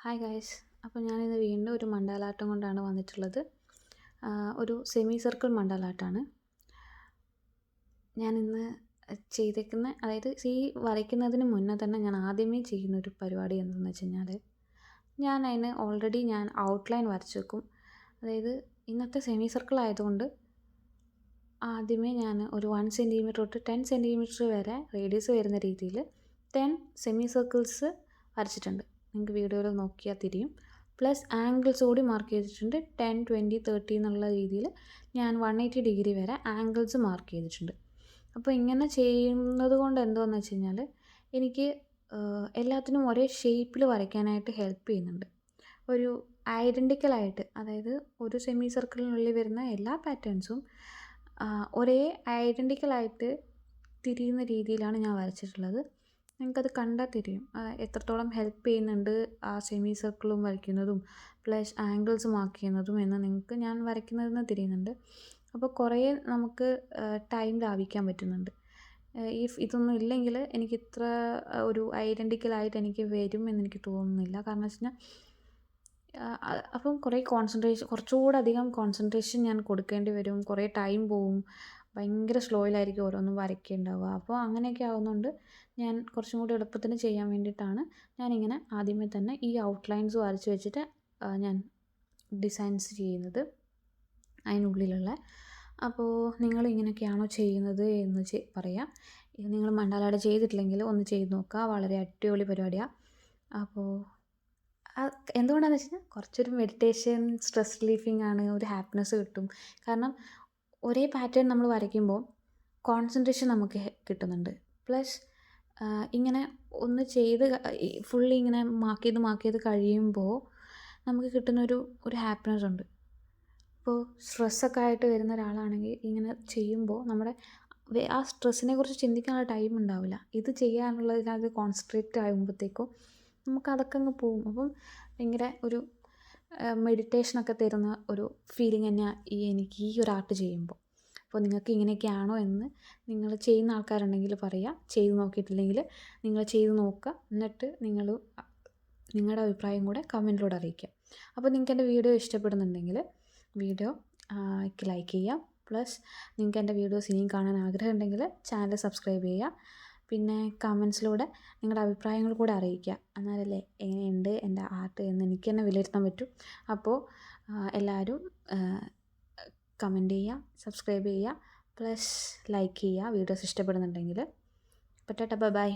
Hi guys. അപ്പോൾ ഞാനിന്ന് വീണ്ടും ഒരു മണ്ടാലാട്ടം കൊണ്ടാണ് വന്നിട്ടുള്ളത്. ഒരു സെമി സർക്കിൾ മണ്ടാലാട്ടാണ് ഞാനിന്ന് ചെയ്തേക്കുന്നത്. അതായത് ഈ വരയ്ക്കുന്നതിന് മുന്നേ തന്നെ ഞാൻ ആദ്യമേ ചെയ്യുന്ന ഒരു പരിപാടി എന്തെന്ന് വെച്ച് കഴിഞ്ഞാൽ, ഞാൻ ഓൾറെഡി ഔട്ട്ലൈൻ വരച്ച് വെക്കും. അതായത് ഇന്നത്തെ സെമി സർക്കിൾ ആയതുകൊണ്ട് ആദ്യമേ ഞാൻ ഒരു 1 സെൻറ്റിമീറ്റർ തൊട്ട് 10 സെൻറ്റിമീറ്റർ വരെ റേഡിയസ് വരുന്ന രീതിയിൽ 10 സെമി സർക്കിൾസ് വരച്ചിട്ടുണ്ട്. നിങ്ങൾക്ക് വീഡിയോയിൽ നോക്കിയാൽ തിരിയും. പ്ലസ് ആംഗിൾസ് കൂടി മാർക്ക് ചെയ്തിട്ടുണ്ട്. 10, 20, 30 എന്നുള്ള രീതിയിൽ ഞാൻ 180 ഡിഗ്രി വരെ ആംഗിൾസ് മാർക്ക് ചെയ്തിട്ടുണ്ട്. അപ്പോൾ ഇങ്ങനെ ചെയ്യുന്നത് കൊണ്ട് എന്താണെന്ന് വെച്ച് കഴിഞ്ഞാൽ, എനിക്ക് എല്ലാത്തിനും ഒരേ ഷേപ്പിൽ വരയ്ക്കാനായിട്ട് ഹെൽപ്പ് ചെയ്യുന്നുണ്ട്. ഒരു ഐഡൻറ്റിക്കലായിട്ട്, അതായത് ഒരു സെമി സർക്കിളിനുള്ളിൽ വരുന്ന എല്ലാ പാറ്റേൺസും ഒരേ ഐഡൻറ്റിക്കലായിട്ട് തിരിയുന്ന രീതിയിലാണ് ഞാൻ വരച്ചിട്ടുള്ളത്. നിങ്ങൾക്കത് കണ്ടാൽ തിരിയും എത്രത്തോളം ഹെൽപ്പ് ചെയ്യുന്നുണ്ട് ആ സെമി സർക്കിളും വരയ്ക്കുന്നതും പ്ലസ് ആംഗിൾസ് മാർക്ക് ചെയ്യുന്നതും എന്ന് നിങ്ങൾക്ക് ഞാൻ വരയ്ക്കുന്നതിൽ നിന്ന് തിരിയുന്നുണ്ട്. അപ്പോൾ കുറേ നമുക്ക് ടൈം ലാഭിക്കാൻ പറ്റുന്നുണ്ട്. ഇതൊന്നും ഇല്ലെങ്കിൽ എനിക്ക് ഇത്ര ഒരു ഐഡൻറ്റിക്കലായിട്ട് എനിക്ക് വരും എന്നെനിക്ക് തോന്നുന്നില്ല. കാരണം വെച്ച് കഴിഞ്ഞാൽ അപ്പം കുറച്ചുകൂടെ അധികം കോൺസെൻട്രേഷൻ ഞാൻ കൊടുക്കേണ്ടി വരും. കുറേ ടൈം പോവും. ഭയങ്കര സ്ലോയിലായിരിക്കും ഓരോന്നും വരയ്ക്കേണ്ടാവുക. അപ്പോൾ അങ്ങനെയൊക്കെ ആവുന്നതുകൊണ്ട് ഞാൻ കുറച്ചും കൂടി എളുപ്പത്തിന് ചെയ്യാൻ വേണ്ടിയിട്ടാണ് ഞാനിങ്ങനെ ആദ്യമേ തന്നെ ഈ ഔട്ട്ലൈൻസ് വരച്ച് വെച്ചിട്ട് ഞാൻ ഡിസൈൻസ് ചെയ്യുന്നത് അതിനുള്ളിലുള്ള. അപ്പോൾ നിങ്ങൾ ഇങ്ങനെയൊക്കെയാണോ ചെയ്യുന്നത് എന്ന് പറയാം. ഇത് നിങ്ങൾ മണ്ടാലാട് ചെയ്തിട്ടില്ലെങ്കിൽ ഒന്ന് ചെയ്ത് നോക്കുക. വളരെ അടിപൊളി പരിപാടിയാണ്. അപ്പോൾ എന്തുകൊണ്ടാണെന്ന് വെച്ച് കഴിഞ്ഞാൽ കുറച്ചൊരു മെഡിറ്റേഷൻ, സ്ട്രെസ് റിലീഫിംഗ് ആണ്. ഒരു ഹാപ്പിനെസ് കിട്ടും. കാരണം ഒരേ പാറ്റേൺ നമ്മൾ വരയ്ക്കുമ്പോൾ കോൺസെൻട്രേഷൻ നമുക്ക് കിട്ടുന്നുണ്ട്. പ്ലസ് ഇങ്ങനെ ഒന്ന് ചെയ്ത് ഫുള്ളി ഇങ്ങനെ മാർക്ക് ചെയ്ത് കഴിയുമ്പോൾ നമുക്ക് കിട്ടുന്നൊരു ഹാപ്പിനെസ് ഉണ്ട്. ഇപ്പോൾ സ്ട്രെസ്സൊക്കെ ആയിട്ട് വരുന്ന ഒരാളാണെങ്കിൽ ഇങ്ങനെ ചെയ്യുമ്പോൾ നമ്മുടെ ആ സ്ട്രെസ്സിനെ കുറിച്ച് ചിന്തിക്കാനുള്ള ടൈം ഉണ്ടാവില്ല. ഇത് ചെയ്യാനുള്ളതിനകത്ത് കോൺസെൻട്രേറ്റ് ആകുമ്പോഴത്തേക്കും നമുക്കതൊക്കെ അങ്ങ് പോകും. അപ്പം ഭയങ്കര ഒരു മെഡിറ്റേഷനൊക്കെ തരുന്ന ഒരു ഫീലിംഗ് തന്നെയാണ് എനിക്ക് ഈ ഒരു ആർട്ട് ചെയ്യുമ്പോൾ. അപ്പോൾ നിങ്ങൾക്ക് ഇങ്ങനെയൊക്കെയാണോ എന്ന് നിങ്ങൾ ചെയ്യുന്ന ആൾക്കാരുണ്ടെങ്കിൽ പറയുക. ചെയ്ത് നോക്കിയിട്ടില്ലെങ്കിൽ നിങ്ങൾ ചെയ്ത് നോക്കുക. എന്നിട്ട് നിങ്ങളുടെ അഭിപ്രായം കൂടെ കമൻറ്റിലൂടെ അറിയിക്കുക. അപ്പോൾ നിങ്ങൾക്ക് എൻ്റെ വീഡിയോ ഇഷ്ടപ്പെടുന്നുണ്ടെങ്കിൽ വീഡിയോക്ക് ലൈക്ക് ചെയ്യുക. പ്ലസ് നിങ്ങൾക്ക് എൻ്റെ വീഡിയോസ് ഇനിയും കാണാൻ ആഗ്രഹം ഉണ്ടെങ്കിൽ ചാനൽ സബ്സ്ക്രൈബ് ചെയ്യുക. പിന്നെ കമൻസിലൂടെ നിങ്ങളുടെ അഭിപ്രായങ്ങൾ കൂടെ അറിയിക്കുക. എന്നാലല്ലേ എങ്ങനെയുണ്ട് എൻ്റെ ആർട്ട് എന്ന് എനിക്ക് തന്നെ വിലയിരുത്താൻ പറ്റും. അപ്പോൾ എല്ലാവരും കമൻറ്റ് ചെയ്യുക, സബ്സ്ക്രൈബ് ചെയ്യുക, പ്ലസ് ലൈക്ക് ചെയ്യുക വീഡിയോസ് ഇഷ്ടപ്പെടുന്നുണ്ടെങ്കിൽ. ബൈ.